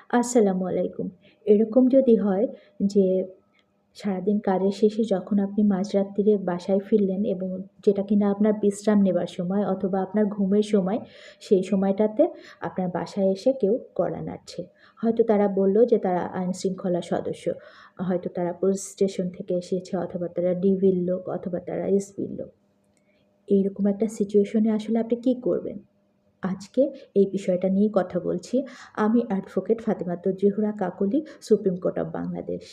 আসসালামু আলাইকুম। এরকম যদি হয় যে সারাদিন কাজের শেষে যখন আপনি মাঝরাত্তিরে বাসায় ফিরলেন এবং যেটা কিনা আপনার বিশ্রাম নেবার সময় অথবা আপনার ঘুমের সময়, সেই সময়টাতে আপনার বাসায় এসে কেউ গলা নাড়ছে। হয়তো তারা বলল যে তারা আইনশৃঙ্খলা সদস্য। হয়তো তারা পুলিশ স্টেশন থেকে এসেছে অথবা তারা ডিবির লোক অথবা তারা এসপির লোক। এইরকম একটা সিচুয়েশনে আসলে আপনি কী করবেন? আজকে এই বিষয়টা নিয়েই কথা বলছি। আমি advocate Fatematuz Zohra Kakoli, supreme court of Bangladesh.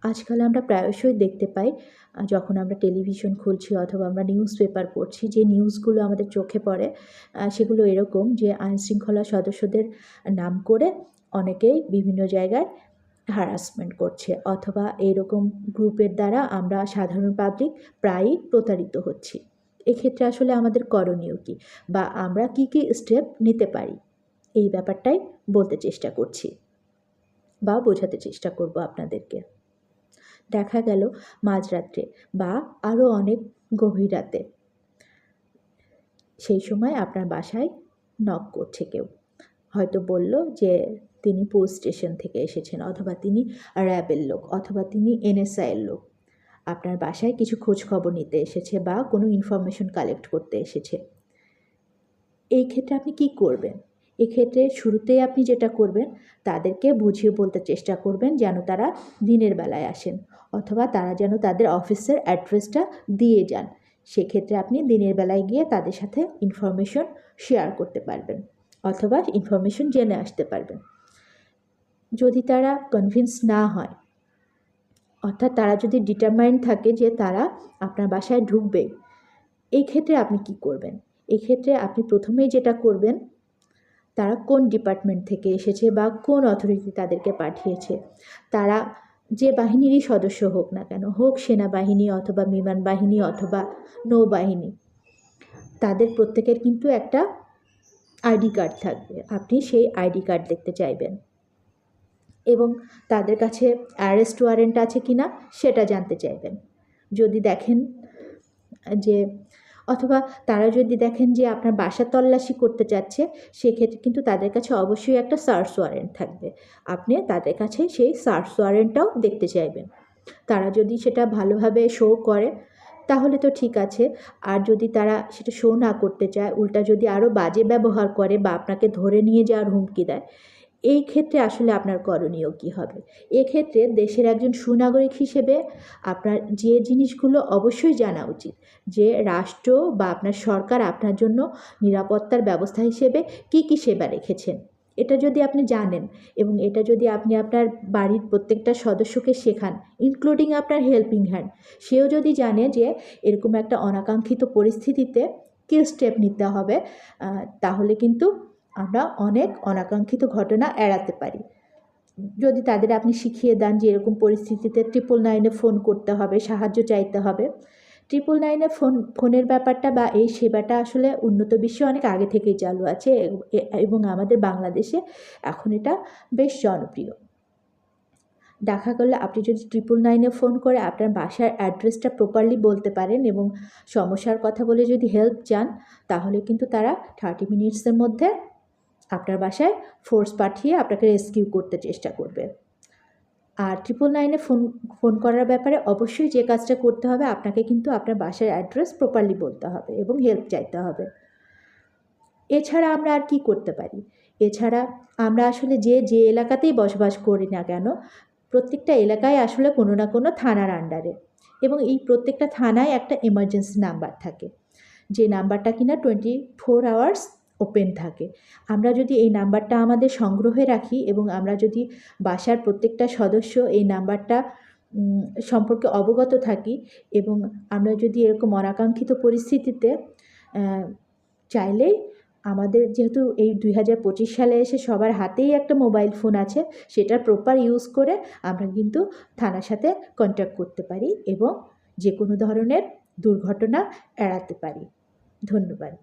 আজকাল আমরা প্রায়শই দেখতে পাই যখন আমরা টেলিভিশন খুলছি অথবা আমরা নিউজ পেপার পড়ছি, যে নিউজগুলো আমাদের চোখে পড়ে সেগুলো এরকম যে আইনশৃঙ্খলা সদস্যদের নাম করে অনেকেই বিভিন্ন জায়গায় হ্যারাসমেন্ট করছে অথবা এইরকম গ্রুপের দ্বারা আমরা সাধারণ পাবলিক প্রায়ই প্রতারিত হচ্ছি। এক্ষেত্রে আসলে আমাদের করণীয় কী? বা আমরা কী স্টেপ নিতে পারি? এই ব্যাপারটাই বলতে চেষ্টা করছি বা বোঝাতে চেষ্টা করব আপনাদেরকে। দেখা গেল মাঝরাত্রে বা আরও অনেক গভীর রাতে সেই সময় আপনার বাসায় নক করছে কেউ। হয়তো বলল যে তিনি পুলিশ স্টেশন থেকে এসেছেন অথবা তিনি র্যাবের লোক অথবা তিনি এনএসআইয়ের লোক। আপনার বাসায় কিছু খোঁজখবর নিতে এসেছে বা কোনো ইনফরমেশন কালেক্ট করতে এসেছে। এই ক্ষেত্রে আপনি কী করবেন? এক্ষেত্রে শুরুতেই আপনি যেটা করবেন, তাদেরকে বুঝিয়ে বলতে চেষ্টা করবেন যেন তারা দিনের বেলায় আসেন অথবা তারা যেন তাদের অফিসের অ্যাড্রেসটা দিয়ে যান। সেক্ষেত্রে আপনি দিনের বেলায় গিয়ে তাদের সাথে ইনফরমেশন শেয়ার করতে পারবেন অথবা ইনফরমেশন জেনে আসতে পারবেন। যদি তারা কনভিন্স না হয়, অর্থাৎ তারা যদি ডিটারমাইন্ড থাকে যে তারা আপনার বাসায় ঢুকবে, এই ক্ষেত্রে আপনি কী করবেন? এক্ষেত্রে আপনি প্রথমেই যেটা করবেন, তারা কোন ডিপার্টমেন্ট থেকে এসেছে বা কোন অথরিটি তাদেরকে পাঠিয়েছে, তারা যে বাহিনীরই সদস্য হোক না কেন, হোক সেনাবাহিনী অথবা বিমান বাহিনী অথবা নৌবাহিনী, তাদের প্রত্যেকের কিন্তু একটা আইডি কার্ড থাকবে। আপনি সেই আইডি কার্ড দেখতে চাইবেন এবং তাদের কাছে অ্যারেস্ট ওয়ারেন্ট আছে কি না সেটা জানতে চাইবেন। যদি দেখেন যে অথবা তারা যদি দেখেন যে আপনার বাসা তল্লাশি করতে চাচ্ছে, সেক্ষেত্রে কিন্তু তাদের কাছে অবশ্যই একটা সার্চ ওয়ারেন্ট থাকবে। আপনি তাদের কাছে সেই সার্চ ওয়ারেন্টটাও দেখতে চাইবেন। তারা যদি সেটা ভালোভাবে শো করে তাহলে তো ঠিক আছে, আর যদি তারা সেটা শো না করতে চায়, উল্টা যদি আরও বাজে ব্যবহার করে বা আপনাকে ধরে নিয়ে যাওয়ার হুমকি দেয়, এই ক্ষেত্রে আসলে আপনার করণীয় কী হবে? এক্ষেত্রে দেশের একজন সুনাগরিক হিসেবে আপনার যে জিনিসগুলো অবশ্যই জানা উচিত, যে রাষ্ট্র বা আপনার সরকার আপনার জন্য নিরাপত্তার ব্যবস্থা হিসেবে কী কী সেবা রেখেছেন। এটা যদি আপনি জানেন এবং এটা যদি আপনি আপনার বাড়ির প্রত্যেকটা সদস্যকে শেখান, ইনক্লুডিং আপনার হেল্পিং হ্যান্ড, সেও যদি জানে যে এরকম একটা অনাকাঙ্ক্ষিত পরিস্থিতিতে কী স্টেপ নিতে হবে, তাহলে কিন্তু আমরা অনেক অনাকাঙ্ক্ষিত ঘটনা এড়াতে পারি। যদি তাদের আপনি শিখিয়ে দেন যে এরকম পরিস্থিতিতে 999-এ ফোন করতে হবে, সাহায্য চাইতে হবে। 999-এ ফোনের ব্যাপারটা বা এই সেবাটা আসলে উন্নত বিশ্বে অনেক আগে থেকেই চালু আছে এবং আমাদের বাংলাদেশে এখন এটা বেশ জনপ্রিয়। দেখা গেল আপনি যদি 999-এ ফোন করে আপনার বাসার অ্যাড্রেসটা প্রপারলি বলতে পারেন এবং সমস্যার কথা বলে যদি হেল্প চান, তাহলে কিন্তু তারা 30 মিনিটসের মধ্যে আপনার বাসায় ফোর্স পাঠিয়ে আপনাকে রেস্কিউ করতে চেষ্টা করবে। আর 999-এ ফোন করার ব্যাপারে অবশ্যই যে কাজটা করতে হবে, আপনাকে কিন্তু আপনার বাসার অ্যাড্রেস প্রপারলি বলতে হবে এবং হেল্প চাইতে হবে। এছাড়া আমরা আর কি করতে পারি? এছাড়া আমরা আসলে যে এলাকাতেই বসবাস করি না কেন, প্রত্যেকটা এলাকায় আসলে কোনো না কোনো থানার আন্ডারে, এবং এই প্রত্যেকটা থানায় একটা এমার্জেন্সি নাম্বার থাকে, যে নাম্বারটা কিনা 24 আওয়ার্স ওপেন থাকে। আমরা যদি এই নাম্বারটা আমাদের সংগ্রহে রাখি এবং আমরা যদি বাসার প্রত্যেকটা সদস্য এই নাম্বারটা সম্পর্কে অবগত থাকি এবং আমরা যদি এরকম অনাকাঙ্ক্ষিত পরিস্থিতিতে চাইলেই আমাদের যেহেতু এই 2025 সালে এসে সবার হাতেই একটা মোবাইল ফোন আছে, সেটার প্রপার ইউজ করে আমরা কিন্তু থানার সাথে কন্ট্যাক্ট করতে পারি এবং যে কোনো ধরনের দুর্ঘটনা এড়াতে পারি। ধন্যবাদ।